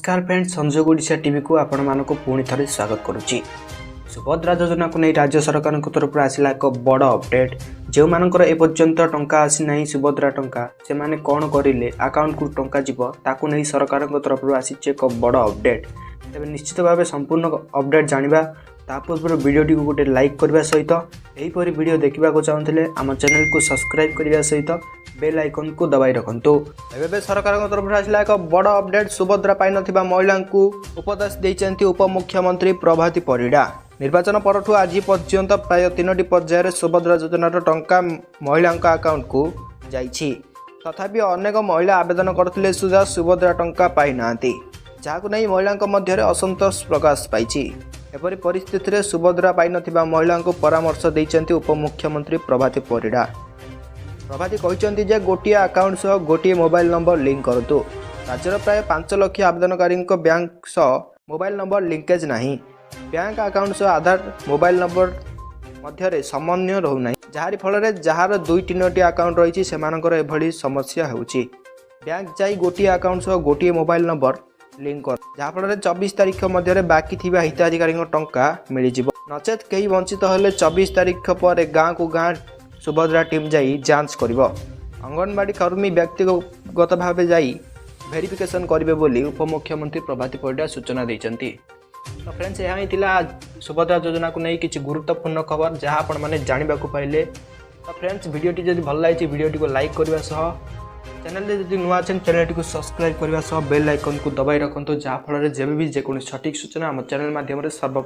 नमस्कार फ्रेंड्स, संजोग ओडिशा टीवी को आपण मानक पुणी थे स्वागत करुच्ची। सुभद्रा योजना को नहीं राज्य सरकार तरफ आसला एक बड़ अपडेट। जो मानकर एपर्यंत टंका आसी ना सुभद्रा टंका से माने कौन करें अकाउंट को टंका जीव ताकू नहीं सरकार तरफ आसी एक बड़ अपडेट। तेज निश्चित भाव संपूर्ण अपडेट जाना तापूर्व वीडियोटी को गोटे लाइक करने सहित यहीपरि वीडियो देखा चाहते आम चैनल को सब्सक्राइब करने सहित बेल आइकन को दबाई रखु। एवं सरकार तरफ आसला एक बड़ अपडेट। सुभद्रा पाई नथिबा महिला को उपदेश देइचंती उपमुख्यमंत्री प्रभाती परिडा। निर्वाचन परठू आज पर्यंत प्राय 3टी पर्यायर सुभद्रा योजनार टंका महिला अकाउंट को जाइछि। तथापि अनेक महिला आवेदन करथिले सुधा सुभद्रा टंका पाई नांती, जहाकु नहीं महिला मध्य असंतोष प्रकाश पाइछि। एपरि परिस्थिति रे सुभद्रा पाई नथिबा महिला को परामर्श देइचंती उपमुख्यमंत्री प्रभाती परिडा। प्रभाती कहते जे गोटे अकाउंट सह गोटे मोबाइल नंबर लिंक करतु। राज्यर प्राय 5 लाख आवेदनकारी बैंक सह मोबाइल नंबर लिंकेज नहीं। बैंक अकाउंट सह आधार मोबाइल नंबर मध्य समन्वय रहूना, जहार फल जार 2-3टी अकाउंट रही एभली समस्या होउछि। बैंक जाई गोटे अकाउंट सह गोटे मोबाइल नंबर लिंक कर, जहाँफल 24 तारीख मध्य बाकी थिबा हिताधिकारी टंका मिल जिवो। नचेत कहीं वंचित हेले 24 तारीख पर गाँ को गाँ सुभद्रा टीम जाई जांच करिवो। अंगनवाड़ी कर्मी व्यक्तिगत भाव जाई वेरिफिकेशन करिवे बोली उपमुख्यमंत्री प्रभाती परिडा सूचना दैचंती। तो फ्रेंड्स, यह ही थिला सुभद्रा योजना को नहीं किसी गुरुत्वपूर्ण खबर जहाँ आपण माने जानिबा को पाइले। तो फ्रेंड्स, वीडियोटी जदि भल लागिछि वीडियोटी को लाइक करबा सह चैनल रे जदि नुआ अछन चैनल को सब्सक्राइब करबा सह बेल आइकन को दबाई रखंतु, जहाँ फल जेबे भी जेकोनी सटीक सूचना हम चैनल माध्यम रे सर्व